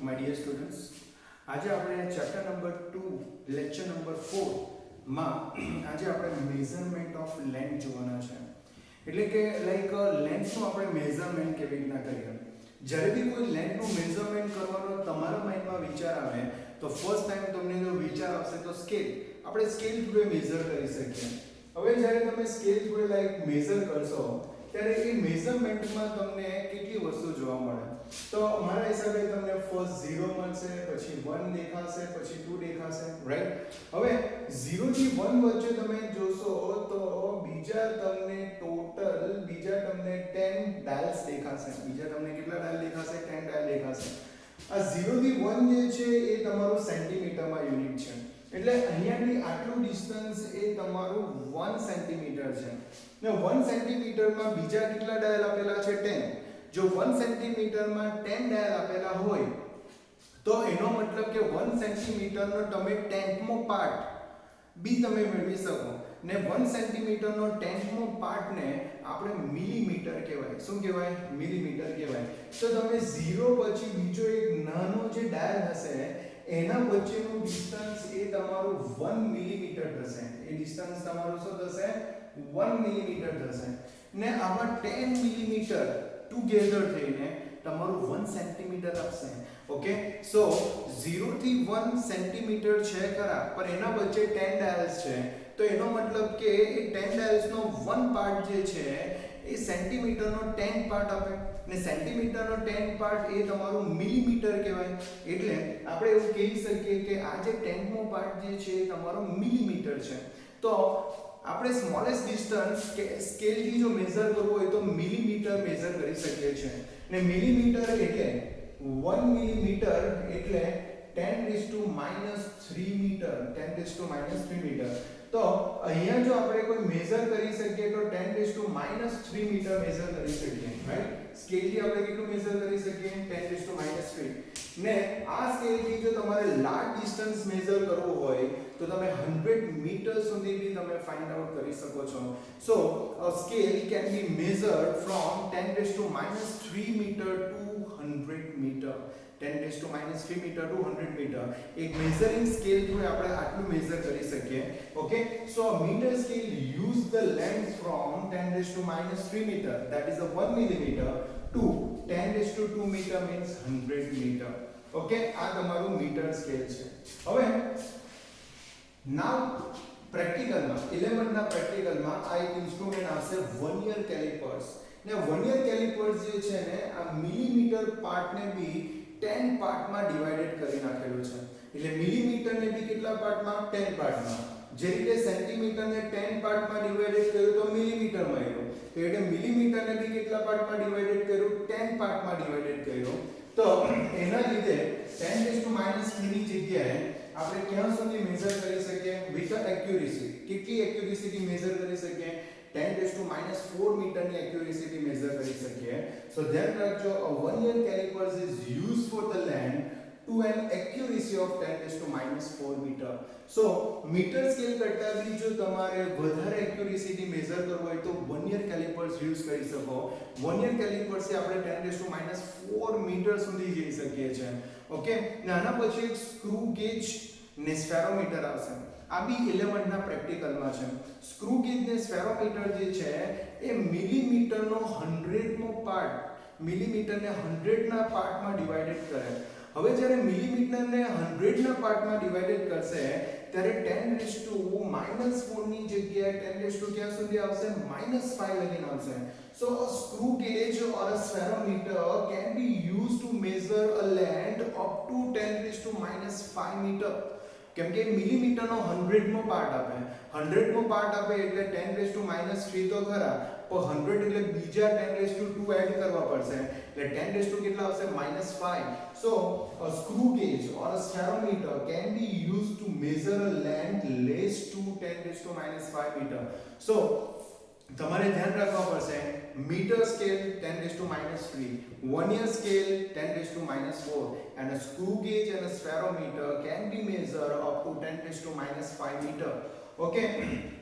my dear students. આજે આપણે chapter number 2 lecture number 4 માં આજે આપણે મેઝરમેન્ટ ઓફ લેન્થ જોવાના છે. એટલે કે લાઈક લેન્થનું આપણે મેઝરમેન્ટ કેવી રીતના કરીએ. જ્યારે બી કોઈ લેન્થનું મેઝરમેન્ટ કરવાનો તમારા માઇન્ડમાં વિચાર આવે તો ફર્સ્ટ ટાઈમ તમને જો વિચાર આવશે તો સ્કેલ. આપણે સ્કેલ થ્રુ મેઝર કરી શકીએ. હવે જ્યારે તમે સ્કેલ થ્રુ લાઈક મેઝર કરશો ત્યારે એ મેઝરમેન્ટમાં તમને કેટલી વસ્તુ જોવા મળે. તો મારા હિસાબે તમને ફર્સ્ટ 0 મળશે, પછી 1 દેખાશે, પછી 2 દેખાશે, રાઈટ. હવે 0 થી 1 વચ્ચે તમે જોશો તો બીજા તમને 10 ડાયલ્સ દેખાશે. બીજા તમને કેટલા ડાયલ દેખાશે? 10 ડાયલ દેખાશે. આ 0 થી 1 જે છે એ તમારું સેન્ટીમીટરમાં યુનિટ છે. એટલે અહીંયાથી આટલું ડિસ્ટન્સ એ તમારું 1 સેન્ટીમીટર છે. ને 1 સેન્ટીમીટરમાં બીજા કેટલા ડાયલ આપેલા છે? 10. જો 1 સેન્ટીમીટરમાં 10 ડાયલ આપેલા હોય તો એનો મતલબ કે 1 સેન્ટીમીટરનો તમે 10મો પાર્ટ બી તમે મેળવી શકો. ને 1 સેન્ટીમીટરનો 10મો પાર્ટને આપણે મિલીમીટર કહેવાય. શું કહેવાય? મિલીમીટર કહેવાય. તો તમે 0 પછી બીજો એક નાનો જે ડાયલ હશે એના વચ્ચેનું ડિસ્ટન્સ એ તમારું 1 મિલીમીટર થશે. એ ડિસ્ટન્સ તમારું શું થશે? 1 મિલીમીટર થશે. ને આમાં 10 મિલીમીટર ટુગેધર થઈને તમારું 1 સેન્ટીમીટર આપશે. ઓકે, સો 0 થી 1 સેન્ટીમીટર છે ખરા, પણ એના વચ્ચે 10 ડાયલ્સ છે. તો એનો મતલબ કે એ 10 ડાયલ્સનો 1 પાર્ટ જે છે એ સેન્ટીમીટરનો 10 પાર્ટ આપે. ને સેન્ટીમીટરનો 10 પાર્ટ એ તમારું મિલીમીટર કહેવાય. એટલે આપણે એવું કહી શકીએ કે આ જે 10મો પાર્ટ જે છે એ તમારો મિલીમીટર છે. તો આપણે સ્મોલેસ્ટ ડિસ્ટન્સ કે સ્કેલથી જો મેઝર કરવું હોય તો મિલીમીટર મેઝર કરી શકીએ છીએ. ને મિલીમીટર એટલે 1 મિલીમીટર એટલે 10⁻³ મીટર. 10⁻³ મીટર. તો અહીંયા જો આપણે કોઈ મેઝર કરી શકીએ તો 10⁻³ મીટર મેઝર કરી શકીએ, રાઈટ. સ્કેલથી આપણે કેટલું મેઝર કરી શકીએ? 10⁻³. ને આ સ્કેલથી જો તમારે લાર્જ ડિસ્ટન્સ મેઝર કરવું હોય તો તમે 100 મીટર સુધી બી તમે ફાઇન્ડ આઉટ કરી શકો છો. સો a scale can be measured from 10⁻³ meter to 100 meter. 10⁻³ meter to 100 meter. એક મેઝરિંગ સ્કેલ થ્રુ આપણે આટલું મેઝર કરી શકીએ. Okay, so meter scale use the length from 10⁻³ meter, that is a 1 millimeter, to 10⁻² meter means 100 meter. Okay, આ તમારું metre scale છે. હવે નાઉ પ્રેક્ટિકલમાં 11th ના પ્રેક્ટિકલમાં આ એક ઇન્સ્ટ્રુમેન્ટ આવશે વર્નિયર કેલિપર્સ. ને વર્નિયર કેલિપર્સ જે છે ને આ મિલીમીટર પાર્ટને બી 10 પાર્ટમાં ડિવાઇડેડ કરી નાખેલું છે. એટલે મિલીમીટરને બી કેટલા પાર્ટમાં? 10 પાર્ટમાં. જે રીતે સેન્ટીમીટરને 10 પાર્ટમાં ડિવાઇડેડ કર્યું તો મિલીમીટરમાં આવ્યું. તો એટલે મિલીમીટરને બી કેટલા પાર્ટમાં ડિવાઇડેડ કર્યું? 10 પાર્ટમાં ડિવાઇડેડ કર્યું. તો એના લીધે 10⁻³ ની જગ્યાએ આપણે ક્યાં સુધી મેઝર કરી શકીએ? With accuracy. કેટલી એક્યુરેસીથી મેઝર કરી શકીએ? 10⁻⁴ મીટરની એક્યુરેસીથી મેઝર કરી શકીએ. સો ધ્યાન રાખજો, a vernier calipers is used for the land to an accuracy of 10⁻⁴ meter. So meter scale કરતા બી જો તમારે વધારે એક્યુરેસીથી મેઝર કરવું હોય તો વર્નિયર કેલિપર્સ યુઝ કરી શકો. વર્નિયર કેલિપર્સ થી આપણે 10⁻⁴ મીટર સુધી જઈ શકીએ છીએ. ઓકે, ને આના પછી એક સ્ક્રૂ ગેજ ને સ્ફેરોમીટર આવશે. આ બી 11th ના પ્રેક્ટિકલમાં છે. સ્ક્રૂ ગેજ ને સ્ફેરોમીટર જે છે એ મિલીમીટરનો 100મો પાર્ટ, મિલીમીટરને 100ના પાર્ટમાં ડિવાઇડેડ કરે. હવે જ્યારે મિલીમીટરને 100ના પાર્ટમાં ડિવાઇડેડ કરશે ત્યારે 10⁻⁻⁴ ની જગ્યાએ 10 ક્યાં સુધી આવશે? -5 લગીને આવશે. So a screw gauge or a spherometer can be used to measure a length up to 10⁻⁵ meter. કેમ કે મિલીમીટરનો 100મો પાર્ટ આપે. 100મો પાર્ટ આપે એટલે 10⁻³ તો ખરા, પણ 100 એટલે બીજા 10⁻² એડ કરવા પડશે. એટલે 10 કેટલા આવશે? -5. So a screw gauge or a spherometer can be used to measure a length less to 10⁻⁵ meter. So તમારે ધ્યાન રાખવા પડશે, meter scale 10⁻⁵, vernier scale 10⁻⁴, and a screw gauge and a spherometer can be measured up to 10⁻⁵ meter. Okay,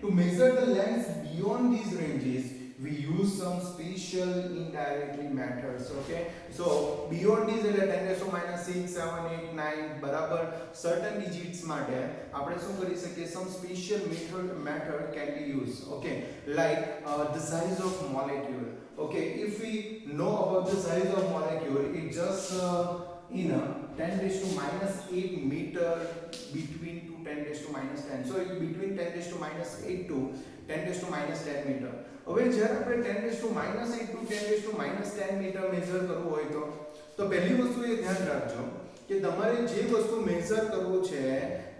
to measure the length beyond these ranges we use some special special indirectly matters. Okay, so beyond these એટલે 10 raised to minus 6 7 8 9 બરાબર certain digits માટે આપણે શું કરી શકીએ, some special method can be used. Okay, like the size of molecule. Okay, if we know about the size of molecule, it just in a 10 raised to minus 8 meter between to 10 raised to minus 10. So it between 10 raised to minus 8 to 10 raised to minus 10 meter. હવે જ્યારે આપણે 10 raised to minus 8 to 10 raised to minus 10 meter measure કરવું હોય તો પહેલી વસ્તુ એ ધ્યાન રાખજો કે તમારે જે વસ્તુ મેઝર કરવું છે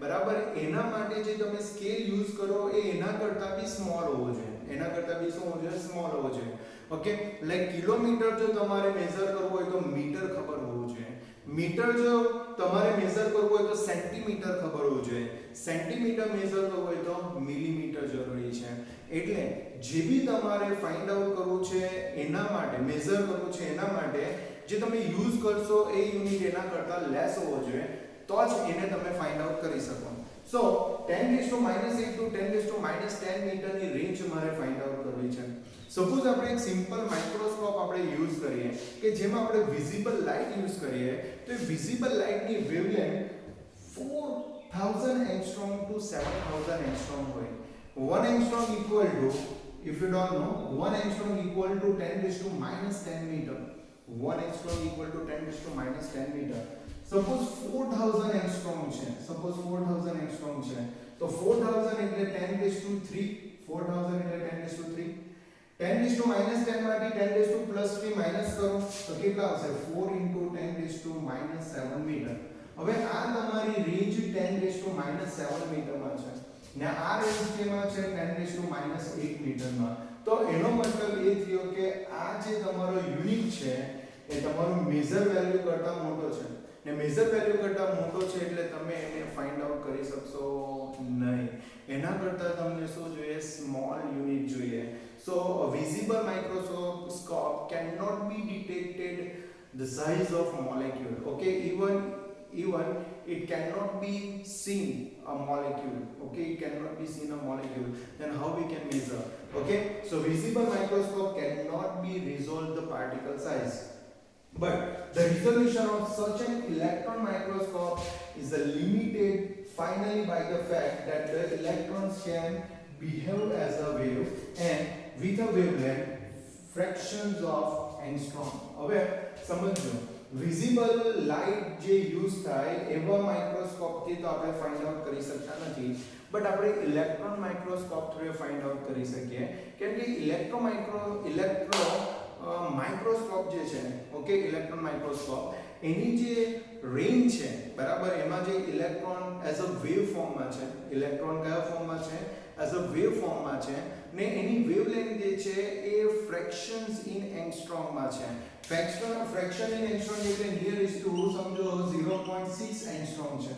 બરાબર એના માટે જે તમે સ્કેલ યુઝ કરો એ એના કરતા બી સ્મોલ હોવો જોઈએ, એના કરતા બી શું હોવો જોઈએ, સ્મોલ હોવો જોઈએ. ઓકે, લાઈક કિલોમીટર જો તમારે મેઝર કરવું હોય તો મીટર ખબર હોવું જોઈએ, મીટર જો તમારે મેઝર કરવું હોય તો સેન્ટીમીટર ખબર હોવું જોઈએ, સેન્ટીમીટર મેઝર કરવું હોય તો મિલીમીટર જરૂરી છે. એટલે જે બી તમારે ફાઇન્ડ આઉટ કરવું છે એના માટે, મેઝર કરવું છે એના માટે જે તમે યુઝ કરશો એ યુનિટ એના કરતા લેસ હોવો જોઈએ તો જ એને તમે ફાઇન્ડ આઉટ કરી શકો. સો 10 raised to minus 8 to 10 raised to minus 10 મીટરની રેન્જ મારે ફાઇન્ડ આઉટ કરવી છે. સપોઝ આપણે એક સિમ્પલ માઇક્રોસ્કોપ આપણે યુઝ કરીએ કે જેમાં આપણે વિઝિબલ લાઇટ યુઝ કરીએ તો એ વિઝિબલ લાઇટની વેવલેન્થ 4000 એંગસ્ટ્રોમ ટુ 7000 એંગસ્ટ્રોમ હોય. 1 angstrom equal to, if you don't know, 1 angstrom equal to 10 raised to minus 10 meter. 1 angstrom equal to 10 raised to minus 10 meter. Suppose 4000 angstrom છે, suppose 4000 angstrom છે તો 4000 એટલે 10 raised to 3, 4000 એટલે 10 raised to 3. 10 raised to minus 10 માંથી 10 raised to plus 3 minus કરો તો કેટલા આવશે, 4 into 10 raised to minus 7 meter. હવે આ તમારી રેન્જ 10 raised to minus 7 મીટરમાં છે ને આ રેન્જ કેમાં છે 10 raised to minus 8 મીટરમાં. તો એનો મતલબ એ થયો કે આ જે તમારો યુનિટ છે એ તમારું મેજર વેલ્યુ કરતા મોટો છે ને મેજર વેલ્યુ કરતા મોટો છે એટલે તમે એને ફાઇન્ડ આઉટ કરી શકશો નહીં, એના કરતા તમને શું જોઈએ, સ્મોલ યુનિટ જોઈએ. So visible microscope can not be detected the size of molecule. Okay, even it cannot be seen a molecule. Okay, it cannot be seen a molecule, then how we can measure? Okay, so visible microscope cannot be resolve the particle size, but the resolution of such an electron microscope is limited finally by the fact that the electrons can behave as a wave and with a wavelength fractions of angstrom. હવે સમજો, visible light જે use થાય એવા microscope થી તો આપણે find out કરી શકતા નથી, બટ આપણે electron microscope through find out કરી શકીએ કેમ કે ઇલેક્ટ્રો માઇક્રોસ્કોપ જે છે, ઓકે, ઇલેક્ટ્રોન માઇક્રોસ્કોપ એની જે રેન્જ છે બરાબર એમાં જે ઇલેક્ટ્રોન એઝ અ વેવ ફોર્મમાં છે, ઇલેક્ટ્રોન કયા ફોર્મમાં છે, એઝ અ વેવ ફોર્મમાં છે ને એની વેવલેન્થ જે છે એ ફ્રેક્શન્સ ઇન એંગસ્ટ્રોમમાં છે. ફ્રેક્શન ઇન એંગસ્ટ્રોમ એટલે નિયરેસ્ટ ટુ સમજો 0.6 એંગસ્ટ્રોમ છે.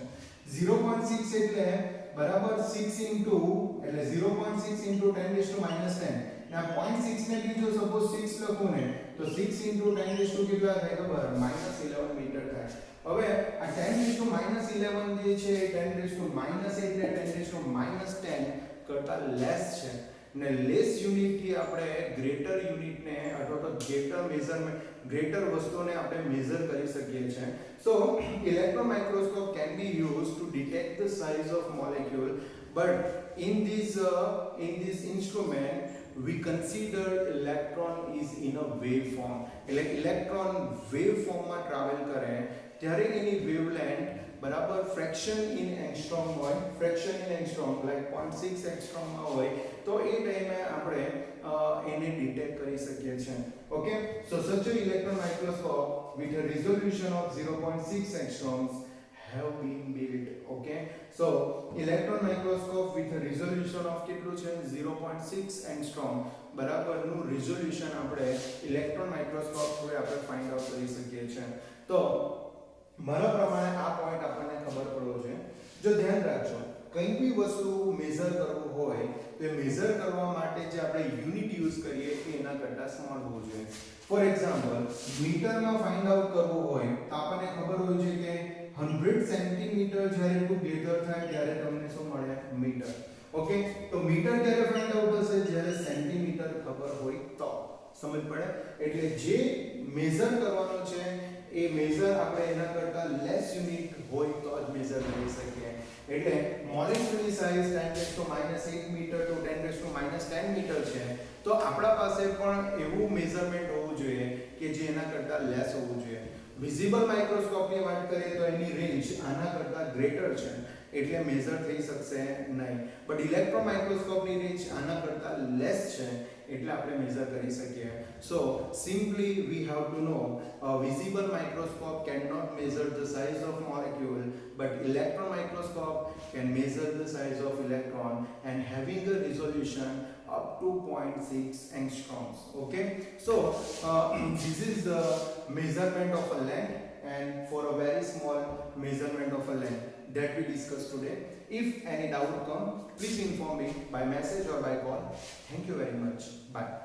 0.6 એટલે બરાબર 6 into એટલે 0.6 into 10 raised to minus 10 ને આ 0.6 ને બી જો સપોઝ 6 લખું ને તો 6 into 10 raised to કેટલા થાય ખબર, -11 મીટર થાય. હવે આ 10 raised to -11 જે છે 10 raised to -8 એટલે 10 raised to -10 કરતા લેસ છે ને લેસ યુનિટ થી આપણે ગ્રેટર યુનિટ ને અથવા તો ગ્રેટર મેઝરમેન્ટ, ગ્રેટર વસ્તુને આપણે મેઝર કરી શકીએ છીએ. So electron microscope can be used to detect the size of molecule, but in this instrument we consider electron is in a wave form. એટલે ઇલેક્ટ્રોન વેવ ફોર્મમાં ટ્રાવેલ કરે ત્યારે એની wavelength બરાબર ફ્રેક્શન ઇન એંગસ્ટ્રોમ હોય, fraction in angstrom like 0.6 angstrom માં હોય તો એ ટાઈમે આપણે એને ડિટેક્ટ કરી શકીએ છીએ. Okay, so such a electron microscope with a resolution of 0.6 angstroms have been built. Okay, so electron microscope with a resolution of કેટલું છે 0.6 angstrom બરાબર નું resolution આપણે electron microscope થ્રુ આપણે ફાઇન્ડ આઉટ કરી શકીએ છીએ. તો મારા પ્રમાણે આ પોઈન્ટ આપણને ખબર પડવો છે. જો ધ્યાન રાખજો, કંઈ બી વસ્તુ મેઝર કરવું હોય તો એ મેઝર કરવા માટે જે આપણે યુનિટ યુઝ કરીએ એ એના કરતાં સ્મોલ હોવું જોઈએ. ફોર એક્ઝામ્પલ, મીટરમાં ફાઇન્ડ આઉટ કરવું હોય તો આપણને ખબર હોય છે કે 100 સેન્ટીમીટર જ્યારે ટુગેધર થાય ત્યારે તમને શું મળે, મીટર. ઓકે, તો મીટર ક્યારે ફાઇન્ડ આઉટ થશે, જ્યારે સેન્ટીમીટર ખબર હોય તો. સમજ પડે? એટલે જે મેઝર કરવાનો છે એ મેઝર આપણે એના કરતા લેસ યુનિટ હોય તો જ મેઝર કરી શકીએ. એટલે મોલેક્યુલની સાઇઝ 10⁻⁸ મીટર to 10⁻⁻10 મીટર છે, તો આપણા પાસે પણ એવું મેઝરમેન્ટ હોવું જોઈએ કે જે એના કરતા લેસ હોવું જોઈએ. વિઝિબલ માઇક્રોસ્કોપની વાત કરીએ તો એની રેન્જ આના કરતા ગ્રેટર છે, એટલે મેઝર થઈ શકશે નહીં. બટ ઇલેક્ટ્રોન માઇક્રોસ્કોપની રેન્જ આના કરતા લેસ છે, એટલે આપણે મેઝર કરી શકીએ. So simply we have to know visible microscope cannot measure the size of molecule, but electron microscope can measure the size of electron and having a resolution up to 0.6 angstroms. Okay, so this is the measurement of a length, and for a very small measurement of a length that we discussed today. If any doubt come, please inform me by message or by call. Thank you very much. Bye.